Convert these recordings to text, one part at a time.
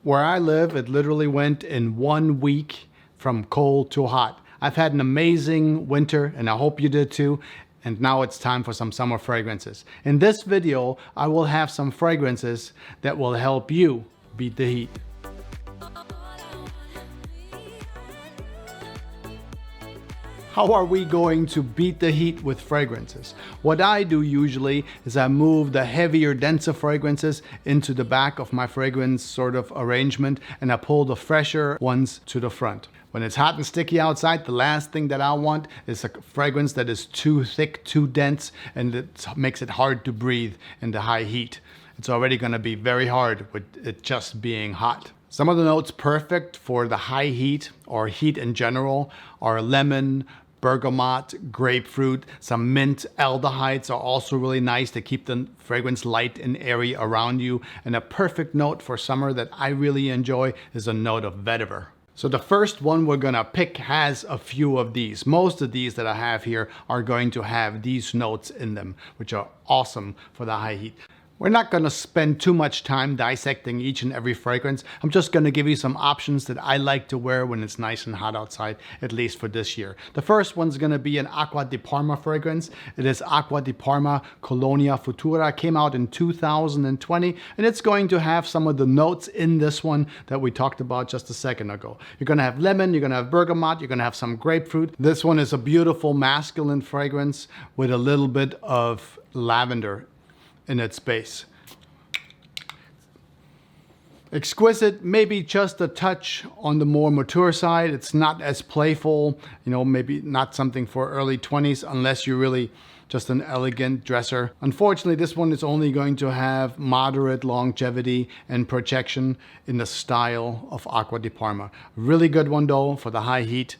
Where I live, it literally went in 1 week from cold to hot. I've had an amazing winter, and I hope you did too. And now it's time for some summer fragrances. In this video, I will have some fragrances that will help you beat the heat. How are we going to beat the heat with fragrances? What I do usually is I move the heavier, denser fragrances into the back of my fragrance sort of arrangement, and I pull the fresher ones to the front. When it's hot and sticky outside, the last thing that I want is a fragrance that is too thick, too dense, and it makes it hard to breathe in the high heat. It's already going to be very hard with it just being hot. Some of the notes perfect for the high heat or heat in general are lemon, bergamot, grapefruit, some mint. Aldehydes are also really nice to keep the fragrance light and airy around you. And a perfect note for summer that I really enjoy is a note of vetiver. So the first one we're gonna pick has a few of these. Most of these that I have here are going to have these notes in them, which are awesome for the high heat. We're not going to spend too much time dissecting each and every fragrance. I'm just going to give you some options that I like to wear when it's nice and hot outside, at least for this year. The first one's going to be an Acqua di Parma fragrance. It is Acqua di Parma Colonia Futura. Came out in 2020, and it's going to have some of the notes in this one that we talked about just a second ago. You're going to have lemon, you're going to have bergamot, you're going to have some grapefruit. This one is a beautiful masculine fragrance with a little bit of lavender in its base. Exquisite, maybe just a touch on the more mature side. It's not as playful, maybe not something for early 20s unless you're really just an elegant dresser. Unfortunately, this one is only going to have moderate longevity and projection in the style of Acqua di Parma. Really good one though for the high heat,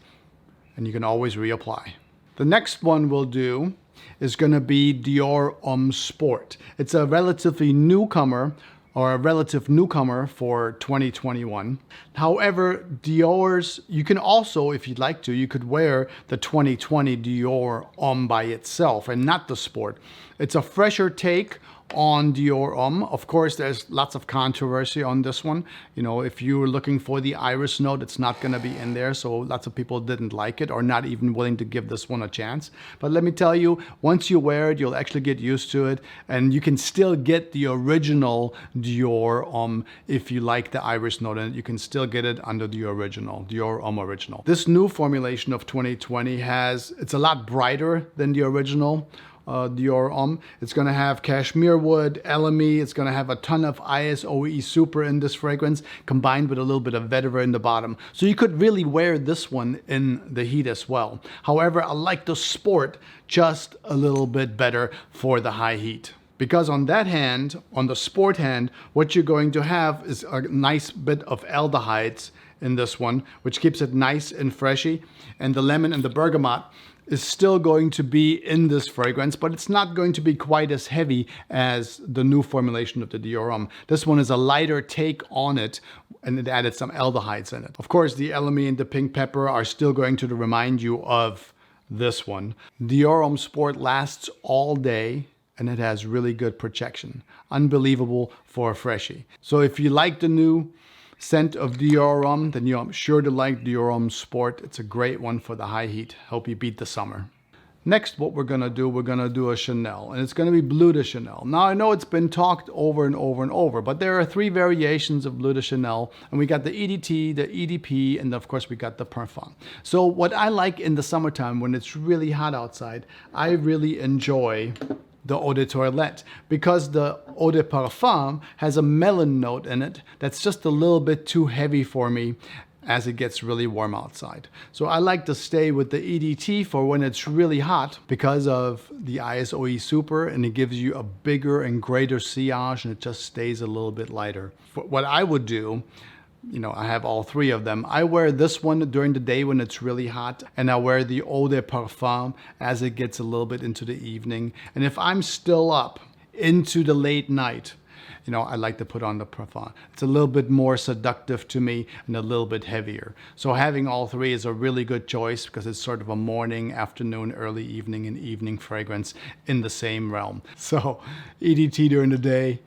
and you can always reapply. The next one we'll do is going to be Dior Homme Sport. It's a relatively newcomer, or a relative newcomer for 2021. However, Dior's, you can also, if you'd like to, you could wear the 2020 Dior Homme by itself and not the Sport. It's a fresher take on Dior Homme. Of course, there's lots of controversy on this one. If you were looking for the iris note, it's not going to be in there. So lots of people didn't like it or not even willing to give this one a chance. But let me tell you, once you wear it, you'll actually get used to it. And you can still get the original Dior Homme if you like the iris note in it. You can still get it under the original, Dior Homme Original. This new formulation of 2020 it's a lot brighter than the original Dior Homme. It's going to have cashmere wood, LME. It's going to have a ton of ISOE Super in this fragrance, combined with a little bit of vetiver in the bottom. So you could really wear this one in the heat as well. However, I like the Sport just a little bit better for the high heat. Because on that hand, on the Sport hand, what you're going to have is a nice bit of aldehydes in this one, which keeps it nice and freshy. And the lemon and the bergamot is still going to be in this fragrance, but it's not going to be quite as heavy as the new formulation of the Dior Homme. This one is a lighter take on it, and it added some aldehydes in it. Of course, the LME and the pink pepper are still going to remind you of this one. Dior Homme Sport lasts all day, and it has really good projection. Unbelievable for a freshie. So if you like the new scent of Dior Homme, then you're sure to like Dior Homme Sport. It's a great one for the high heat. Help you beat the summer. Next, what we're gonna do a Chanel, and it's gonna be Bleu de Chanel. Now, I know it's been talked over and over and over, but there are 3 variations of Bleu de Chanel, and we got the EDT, the EDP, and of course we got the Parfum. So what I like in the summertime when it's really hot outside, I really enjoy the eau de toilette, because the eau de parfum has a melon note in it that's just a little bit too heavy for me as it gets really warm outside. So I like to stay with the EDT for when it's really hot because of the ISOE Super, and it gives you a bigger and greater sillage, and it just stays a little bit lighter. What I would do, I have all 3 of them. I wear this one during the day when it's really hot, and I wear the eau de parfum as it gets a little bit into the evening. And if I'm still up into the late night, I like to put on the Parfum. It's a little bit more seductive to me and a little bit heavier. So having all 3 is a really good choice because it's sort of a morning, afternoon, early evening, and evening fragrance in the same realm. So EDT during the day,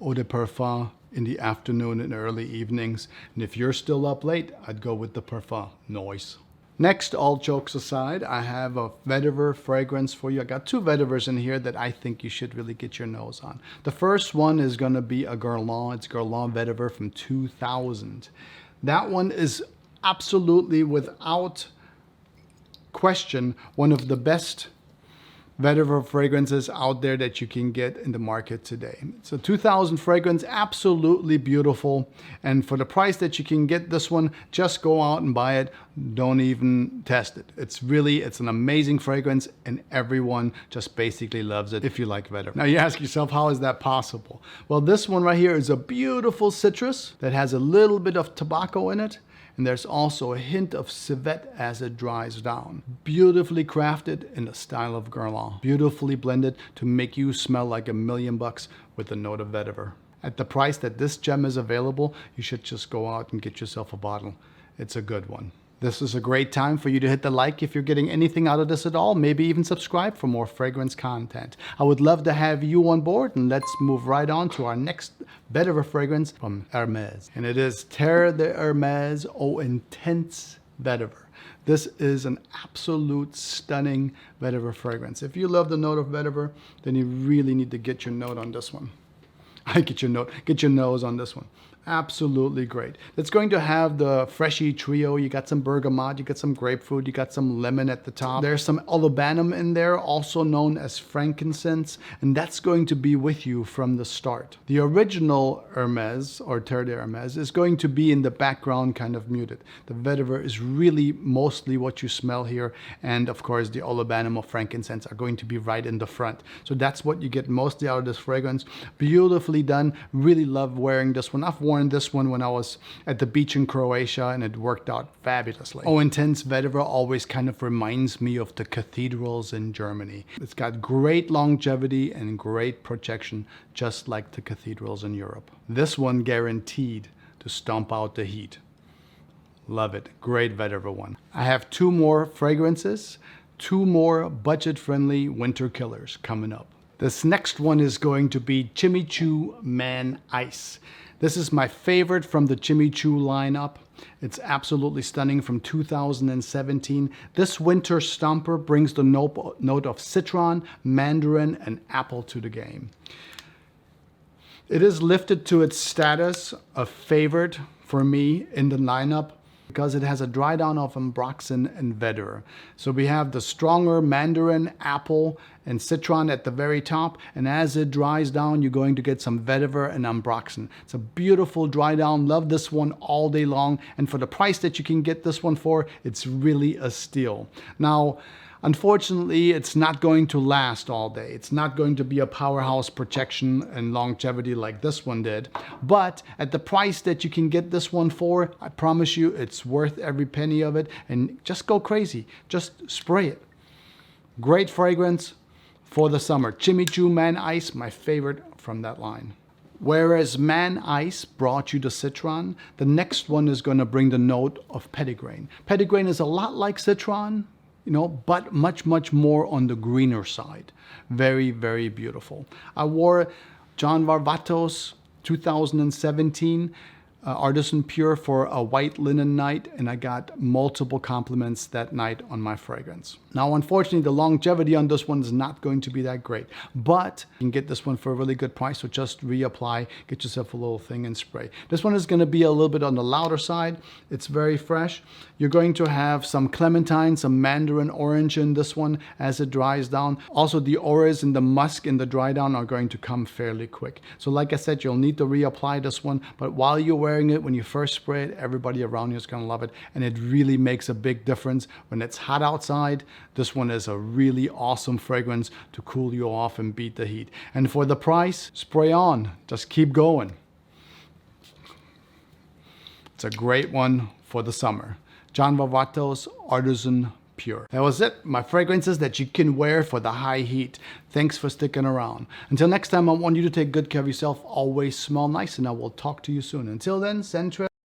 eau de parfum in the afternoon and early evenings. And if you're still up late, I'd go with the Parfum Noise. Next, all jokes aside, I have a vetiver fragrance for you. I got two vetivers in here that I think you should really get your nose on. The first one is going to be a Guerlain. It's Guerlain vetiver from 2000. That one is absolutely, without question, one of the best vetiver fragrances out there that you can get in the market today. It's a 2000 fragrance, absolutely beautiful. And for the price that you can get this one, just go out and buy it. Don't even test it. It's an amazing fragrance, and everyone just basically loves it if you like vetiver. Now you ask yourself, how is that possible? Well, this one right here is a beautiful citrus that has a little bit of tobacco in it. And there's also a hint of civet as it dries down. Beautifully crafted in the style of Guerlain. Beautifully blended to make you smell like $1,000,000 with a note of vetiver. At the price that this gem is available, you should just go out and get yourself a bottle. It's a good one. This is a great time for you to hit the like if you're getting anything out of this at all. Maybe even subscribe for more fragrance content. I would love to have you on board, and let's move right on to our next vetiver fragrance from Hermes. And it is Terre de Hermes Eau Intense Vetiver. This is an absolute stunning vetiver fragrance. If you love the note of vetiver, then you really need to get your note on this one. Get your nose on this one. Absolutely great. It's going to have the freshy trio. You got some bergamot, you got some grapefruit, you got some lemon at the top. There's some olibanum in there, also known as frankincense, and that's going to be with you from the start. The original Hermes, or Terre de Hermes, is going to be in the background, kind of muted. The vetiver is really mostly what you smell here, and of course the olibanum or frankincense are going to be right in the front. So that's what you get mostly out of this fragrance. Beautifully done. Really love wearing this one. I've worn this one when I was at the beach in Croatia, and it worked out fabulously. Oh, Intense Vetiver always kind of reminds me of the cathedrals in Germany. It's got great longevity and great protection, just like the cathedrals in Europe. This one guaranteed to stomp out the heat. Love it. Great vetiver one. I have two more fragrances, two more budget-friendly winter killers coming up. This next one is going to be Jimmy Choo Man Ice. This is my favorite from the Jimmy Choo lineup. It's absolutely stunning, from 2017. This winter stomper brings the note of citron, mandarin, and apple to the game. It is lifted to its status of favorite for me in the lineup because it has a dry down of ambroxan and vetiver. So we have the stronger mandarin, apple, and citron at the very top, and as it dries down, you're going to get some vetiver and ambroxan. It's a beautiful dry down. Love this one all day long, and for the price that you can get this one for, it's really a steal. Now, unfortunately, it's not going to last all day. It's not going to be a powerhouse protection and longevity like this one did. But at the price that you can get this one for, I promise you it's worth every penny of it. And just go crazy. Just spray it. Great fragrance for the summer. Jimmy Choo Man Ice, my favorite from that line. Whereas Man Ice brought you the citron, the next one is going to bring the note of petitgrain. Petitgrain is a lot like citron, but much, much more on the greener side. Very, very beautiful. I wore John Varvatos 2017 Artisan Pure for a white linen night, and I got multiple compliments that night on my fragrance. Now, unfortunately, the longevity on this one is not going to be that great, but you can get this one for a really good price, so just reapply, get yourself a little thing and spray. This one is going to be a little bit on the louder side. It's very fresh. You're going to have some clementine, some mandarin orange in this one as it dries down. Also, the orris and the musk in the dry down are going to come fairly quick. So like I said, you'll need to reapply this one, but while you're wearing it, when you first spray it, everybody around you is going to love it, and it really makes a big difference. When it's hot outside, this one is a really awesome fragrance to cool you off and beat the heat. And for the price, spray on. Just keep going. It's a great one for the summer. John Varvatos Artisan Pure. That was it. My fragrances that you can wear for the high heat. Thanks for sticking around. Until next time, I want you to take good care of yourself. Always smell nice, and I will talk to you soon. Until then, send